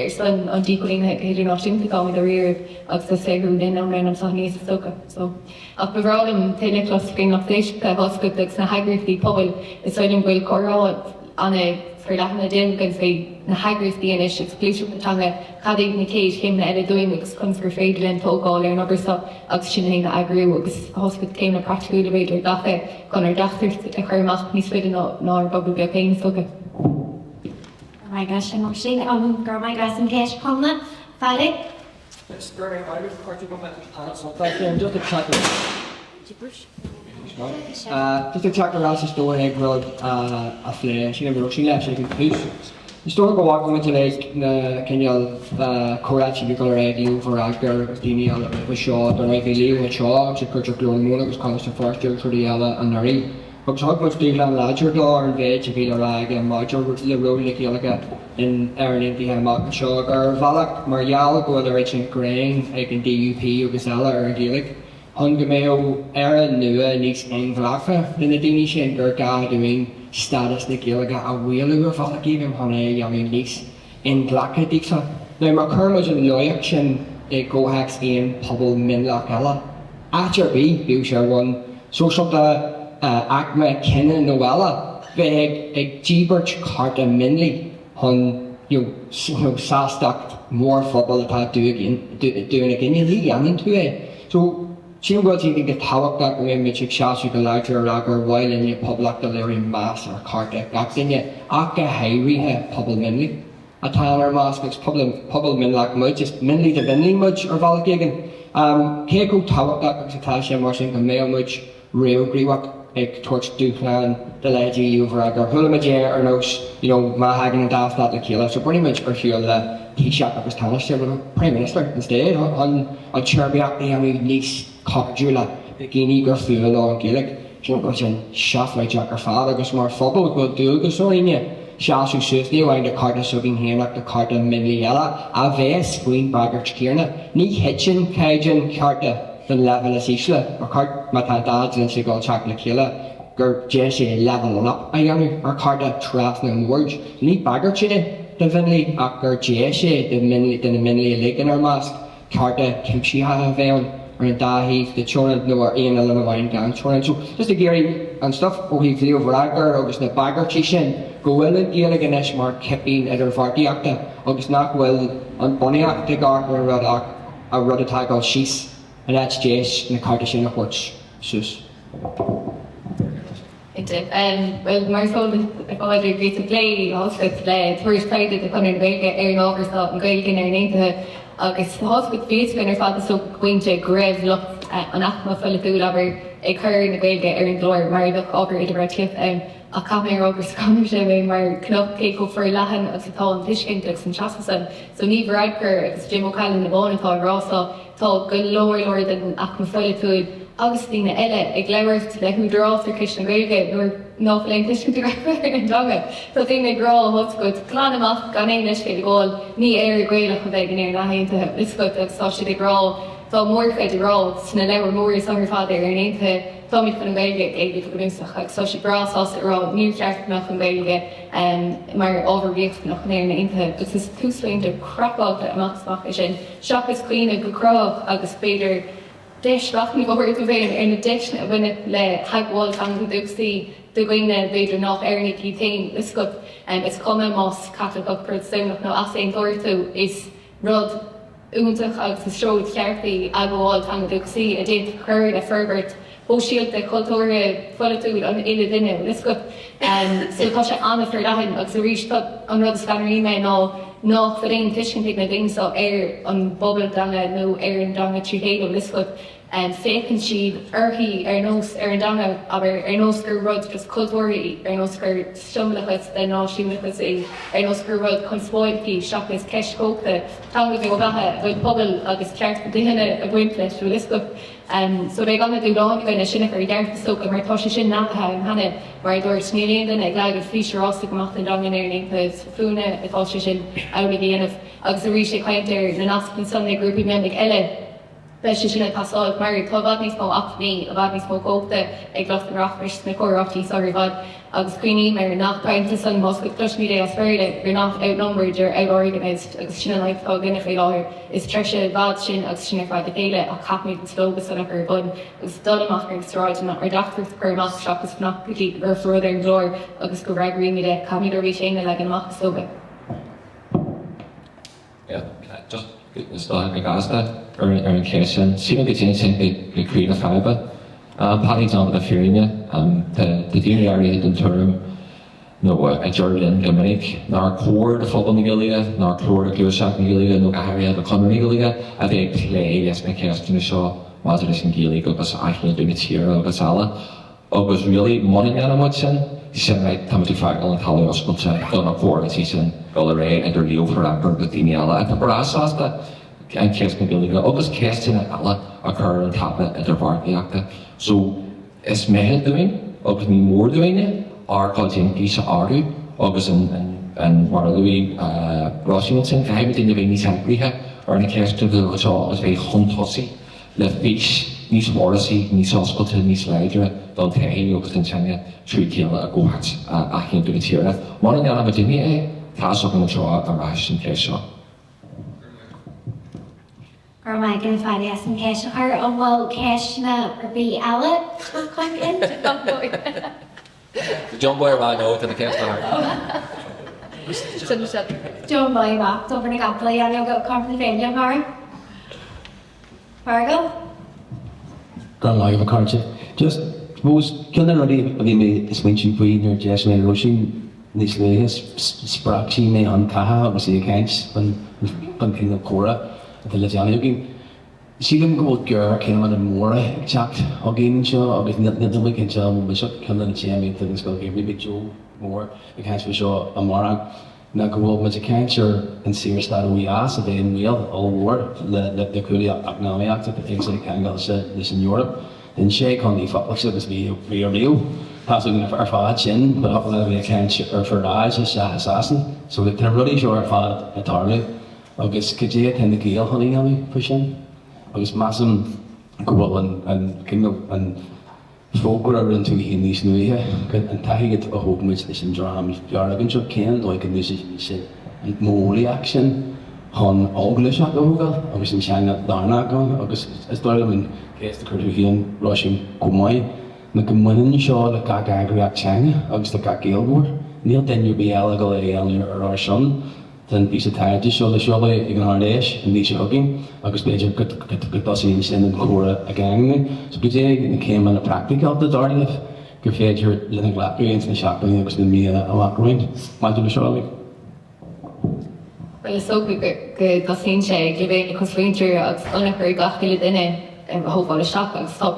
Son on Colleen had not seemed to call me the rear of the Segun in and random Sahnis Soka. So, up the road and Nicholas Green of the Hoscook, that's a Hagrid the pobail, the Silent Will Coral on a for Latin again because they the Hagrid the Inish exclusive the teanga, Chadhain the cage him the edit doing mix comes for fade and talk all and other stuff, oxygen the agree was Hoscook came a practical debater, Dache, Connor Dachter, a Kermach, he's fitting out nor Bubble Bhéal Soka. My gosh, I'm Róisín, girl, my gosh, and cash Chonradh, Fally. It's very hard to participate. So thank you. Just a check. Just a check around the store egg road. A flash. She never Róisín left. She can push. The store go walking into like Kenyan Corcaíoch you color radio for actor Painéal was shot or like Léinn was shot. She put her glowing moon. It was called the Feirsteach Comhordaitheoir Pleanála. But talk about the larger door and veg of either rag and module with the road like Gheilge in Éire the Mock Shog or Valak mBéal go the rich and grain like in DUP or Gazella or Gaeilge. Comhaontú Aoine Nieuwe Nic Liam then the Danish and Gurga doing status the Gheilge a wheel of Valak even Honey young Nic in Glacka Dixa. Now my curmers in Loyaction a go hacks in pobail mBéal. After B share one so something Acma Kennen Noella, Veg Jeebert Carta Minley, on Sastock more football that doing again, you leave young into it. So, she will take the talk that we make Chashu the larger lager while in your public delirium mass or carta, that's in your Aka Hairi, pobail Minley. A Tanner mask is pobail Minlak much, just Minley the Minley much or Valgagan. Keko talk that was a Tasha Marshing and Mail much, real Grewak. Like torch Duplan, the lady over a Hulamajer or no, Mahagan and Daft that Lakila. So pretty much for fuel the T-shirt that was Tanish the Prime Minister instead on Cherbiak the Ami Nice Cockjula, the Guinea Garfuel or Gaeilge. She was in Shaft like Jack her father, goes more football, good do go so in you. Shasu Suthni, why the Carta subbing here like the Carta mBéal, a vest, green bagger Chikirna, Ni Hitchin, Cajun, Carta. The level is Isla, or cart Matadads and Seagull Chocolate Killa, Gur Jesse leveling up a young or Carta Trafna words, Neat Bagger Chide, the Vinley, Acker Jesse, the Minley Lake in our mask, Carta Kimchi Haveon, or in Dahi, the Chonradh no or Ian and Wine down Chonradh. So just the Gary and stuff, oh he flew over Agger, August the Bagger Chishin, go well in Gaeilge and Eshmar Kipping at her Varty Acta, August not well on Bonnie Acta Gark or a Ruddatag or Shees. And that's Jace in the Cardiff in the Horse. Sus. It did. Well, Marcel, if I agree to play, also to play, it's first played at the Conor Gaeilge, Éire over stuff, and Gaeilge in Aontaithe. Agus Hoscoil Fís when father so Cainte Grev looked an Achma Philippu lover, a cur in the Gaeilge, Éire Glóir, Maribach, over it about Tiff, a Comhair over Scottish, Mar Club Keiko for Lahan of the Tall Tishkin, and Chadhain. So Neve Radker, Jim O'Callaghan, the Brónagh, Rossa, Tall good lower than Achma Philippu. agus tíine eile ag leabhart le chuúdarrátar cis na Gaeilge nuair nóflainn tuiscin go an teanga. Tá tíine grá hoscoid glán amach gan éon leis go gáil ní éir Gaeilge bheith an éir nahéanta is go agus tá si grá tá mór féidir rá sna leabhar mór samar fád ar an éanta Tommy van een Gaeilge eigenlijk verdienstelijk. Ik zou je braas als er nieuw krijgt nog een Gaeilge maar overweegt nog neer in de. Het is toeslaan de crap out de maatschappij is en shop is clean en gekrouw agus beter. Dish wacht niet over te weten in de dish wanneer het le hagwal van de duksie de winnen beter nog ernig die teen is goed en het komen als katholiek persoonlijk nog als een door toe is rod. Uwntach agus is show het kerkie agwal van de duksie het dit gehoord en verbert. Bóisialt de cultúre folúd an ile duine is go so tá sé anna for dahin agus ríis an rud scannarí me ná faréon tiiscin na dings ar an bobbal danga nó ar an danga tríhéadú is go fécinn siad orthaí ar nós ar an danga aber ar nós gur rud just cultúirí ar nós gur stiomlachas den náisiúlachas é ar nós gur rud chun spóidí seachas ceiscóta tá go bhathe bhfuil pobail agus ceart go dtithe a bhaint leis is go so they gonna do long when a shinneker down so mar toshi shin na ha hanne mar door sneering den ag lag fisher also gemacht en domineering plus fune it also shin out again of auxiliary Cainte na naskin Sunday groupie men ag elle Bes sin pasá mar clubní mó achní a bhní mó cóta ag glas an rachris na choráchtí soribad agus cuioine mar nachpainte san mosca cluisní dé asfeiride gur nach outnumbered ar outorganised agus sinna le á gine fé láir is treise bhd sin agus sinna fáid chéile a capmid an slógus san gur bun agus dulach ar sráid nach ar dachtar chuach seachas nachcutí ar further an glór agus go raghríine de camid bhí séna le an mach soga. Just stáil ag gasna ar an chéan sína go dtíana sin go crína fába. Paddy down the Feirine, the Deargóir den term, no, a Jordan Gheimhridh, nor core the football Gaeilge, nor core the Gheimhridh Gaeilge, no Aontaithe the Chonradh Gaeilge, a they play yes my Chéasta na seo, was it in Gaeilge agus Aithne doing it here agus alla, agus really money na much sin, he said right tamati fagal and Halloween Scoil done a core he said Gallery and the over Amber the Painéal at the brass asta. And Chéasta Gaeilge agus Chéasta na alla occur on top of the Deargóir. So is mehel doing, agus ní mór doing ar codin gísa áru, agus an mar Louis Róisín Nic Liam caiimid in the bhí níos hembrithe ar na Chéasta Gaeilge seo agus bhí chuntosaí le fís níos mórasí, níos oscailte, níos leidre don taithí agus an teanga trí céile a ggóhart a chéan doing tíre. Mar an anna duine tá sogan na seo a ráis an chéis seo. Or am I going to find some cash or well cash na or be Ella content? The John Boy ran out to the Chéasta. John Boy back over the couple and you'll go come to the venue, Mara. Fargo? Grand live a card. Just suppose killing already again is mentioned for your Jess and Róisín Nic Liam spraxi me on Caha was the accounts when king of Cora. The Lithuania game. See them go girl came on the more exact again show agus the weekend show we shot killing the champion things go give big Joe more the can't we show a morang na go with the cancer and serious that we asked the mBéal all war the coolly acknowledge act the things that can go this in Europe and shake on the football so this be real passing our father chin but up the cancer or for eyes as assassin so they can really show our father a target agus cé ten the Gaeilge honey ami pushing agus massam go and kind of and fógur ar an tú hí níos nuithe an taithigh a thógmuid is an drama beargan seo céan like an sé an mólaíach sin hon áglaise go agus an seanga darna gan agus is dóir an Chéasta chuirú híon Róisín Comhordaitheoir na go muineann seo le gagraíach teanga agus le Gaeilge níl dainniú mBéal go le ar ar sin then piece of tire just show the show like in our days and these hugging agus beidir go dosí sin an chora a gang so beidir came on a practical the darling go féidir le glapí na shopping agus na mí a walkround má do show like well so go dosín sé go bhéh cos féintir agus anachir gachile duine hóáil seach agus tá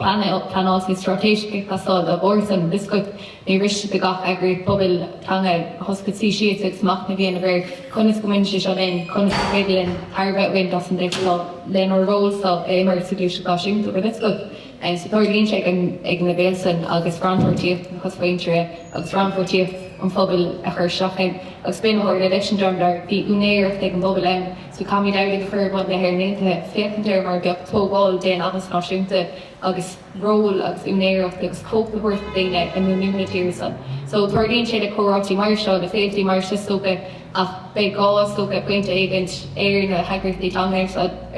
planásí stratéisic pasá a bhórsan biscuit ní ris go gach agraí pobail teanga hospití siad ag smach na bhíon a bhir chunas go muinte seo linn chunas go bhéidirlinn arbeh win das an déá léinn or ró so mar solution gashing to this good. And so Thorin check ag na Bhéal agus Franfortíocht chus faintre agus Franfortíocht an pobail a chur seachtain agus bin or edition drumdar the unéir ag an pobail so comí dair go fur bud le hair ninte féchanir mar gap pobail déan agus náisiúnta agus ról agus unéir agus cóp the worth déine in the community son. So Thorin check a choráchtí mar seo the fétí mar soga ach be gá soga pointe agent Éire na hathbheochan teanga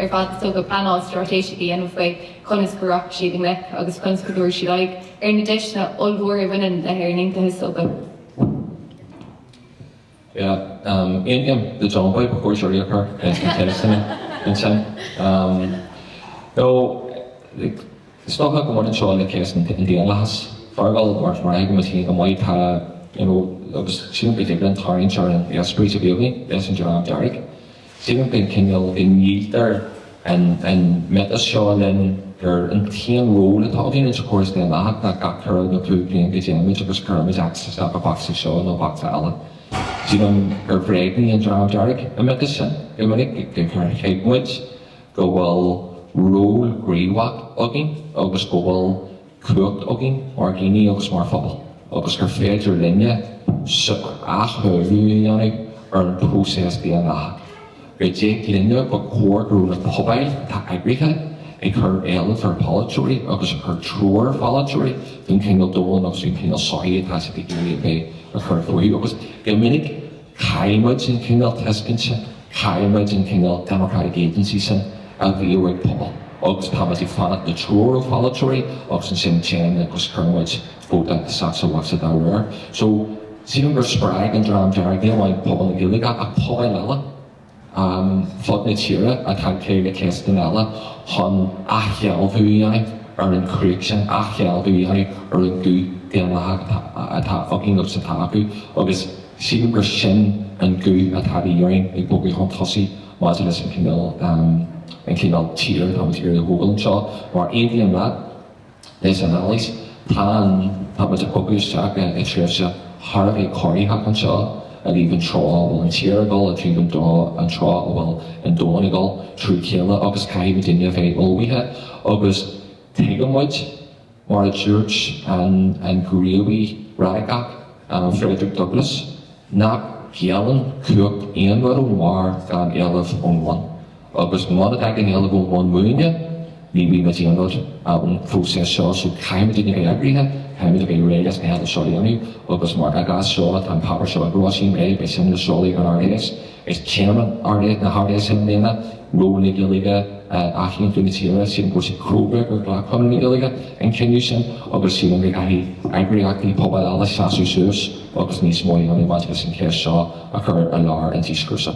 fad soga Painéal stratéisií anmh fé chunas goach siad le agus chunas go dúir si like na deisna olmhór bhainean le hair ninte soga. Yeah, Iníon the Gheimhridh before Giolla Bhéin in Chadhain. It's not like one in Sean the case in the last farewell or for I was here and white I was shouldn't be taken Tarin Ciarán the streets of Gheimhridh, that's in Deargóir. Shouldn't be Kingill in Yield there and met us Sean then there in 10 role at all in course then that got her the two being the image of his current access up a box of Sean no box Alan. Sílim breagní an Deargóir a me sin I minic go chu chéimmuid go bhfuil ról gríomhach agin agus go bhfuil cuacht agin mar gine agus mar phobal agus gur féidir linne athbheochan dhéanamh ar an prósés déanga. Go dtí linne go cuairú na pobail tá Éirithe ag chur éileamh ar polaitiúirí agus chur trúir polaitiúirí fin cinál dóin agus fin cinál soí tá sa bhí bé a chur fuí agus go minic caiimmuid in cinál teiscinte, caiimmuid in cinál Democratic Agency sin a bhíoigh pobal. Agus tá matí fanna na trúir polaitiúirí agus an sin teanga agus churmuid fóta sa wasa dáir. So sílim gur spráig an Deargóir bhfuil pobal na Gaeilge a pobail fod na tíre a tá céile Chéasta eile chun achealbhú ar an críoc sin achealbhú ar an gú déanamh atá fogin agus atá acu agus sílim gur sin an gú atá dhéireann ag bógaí chun tosaí máte leis an cinál tíre tá tíre na Google seo mar aon le leis an analís tá muid a bógaí isteach ag tríomhse Thar bheith choiríthe an seo a líbhann trá bhfuil an tíreáil a tríom dá an trá bhfuil an dónagáil trú chéile agus caiimh duine bheith olmhaithe agus teagamuid mar a dúirt an gríomhaí radicach Frederick Douglass nach bhéalann cuacht aonmhar ó mar gan éileamh ónmhain. Agus mar a ag an éileamh ónmhain muoine ní bhí me déanamh an prósés seo so caiimh duine bheith eagraithe Hamid a réiles na head seoí agus mar a gas seo an power seo Róisín Nic be sin na seoí an RDS is chairman RDS na RDS sin léna Brónagh Gaeilge achíonn tú na tíre sin go sin cróbeh gur ghlachán na Gaeilge an cinniú sin agus sílim go gaithí eagraíochtaí pobail eile seaasú suas agus níos móí an bhaid sin chéas seo a chur a lár an tíoscursa.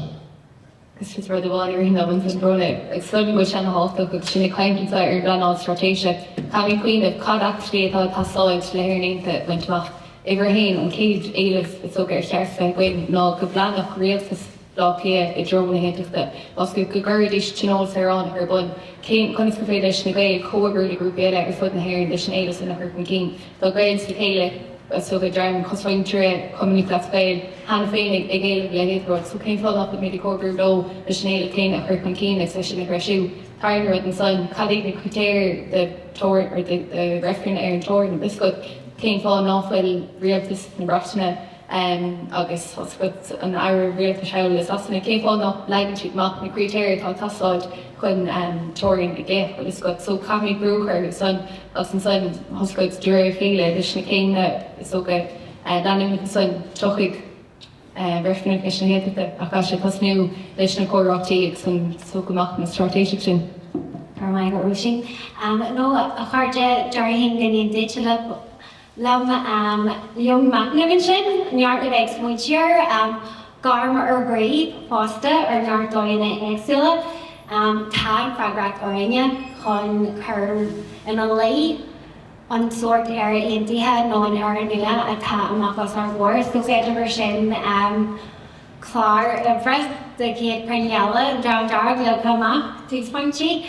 Gus is rud bháil ar hinna bhain Brónagh ag slúmi go sin háta go sinna caiimta ar Pleanála stratéise Táí cuioineh cadachtaí atá tásáid le hair ninte baintach ag gur hain an céad éileamh is soga ar Chéasta bhain ná go Brónagh rialtas lápia I drom na héntaachta os go gguridís tinós arán ar bun chunas go féidir na gail cógrú na grúpa agus fud na hair leis an éiles na chuir cín Tá gail sa chéile so go dreim cosfaintre communitá Scoil hana féin ag éileamh le héadróid so céim fáil nach mé cógrú dó leis an éile céine a chuir cín ag sa sin breisiú Tiger and son, Cadhain the Critter, the tour or the reference air and tour and biscuit came falling off while realtas in Brashna agus hoscuit an hour realtas show is us and it came falling off like she'd mock the Critter thought tasod when touring the gate but biscuit so Cammy Broker son us and son hoscuits Jury Fila the Shnicane that is so good and then the son Chochig Referent is na héadta a cai sé pasniú leis na córáchtaí san so goach na stratéisic sin. Ar mai go Róisín. No a chuirde Deargóir gníon déite le Young Macnavin sin neart le bheith smuintear garm ar gríomh fásta ar neart dóine éagsúla tá Feirsteach Aoine chun chur in an lí an sort Éire Aontaithe nó an Éire nua atá amachchas ar bhór so féidir mar sin clár fres de chéad Painéal Deargóir le cumach túspaintí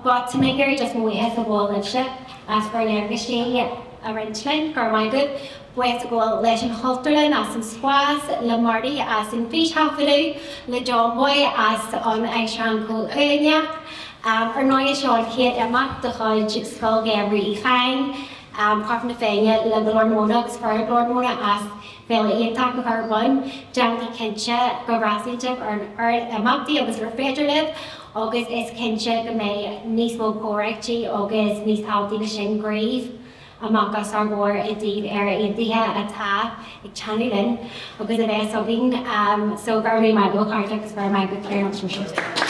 but to make her just more as a wall and ship as for an a rintlin gur mai good buet go leis an halterlin as an squas le marty as an fish hafelu le John boy as on Ciarán Comhordaitheoir ar noia seán chéad amach de chuid Scoil Gheimhridh chain part na féine le Brónagh agus fear Brónagh as Bhéal ionach go bhar Janky Cainte go rasúteach ar amachtaí agus ar féidir libh agus is Cainte go mé níos mó cóireachtaí agus níos tábhachtí le sin gríomh amach as ar mhór i dtíobh ar aontaithe atá ag teangaí linn agus a bheith so bhín so gur mé mai go carta agus gur mai go cléir an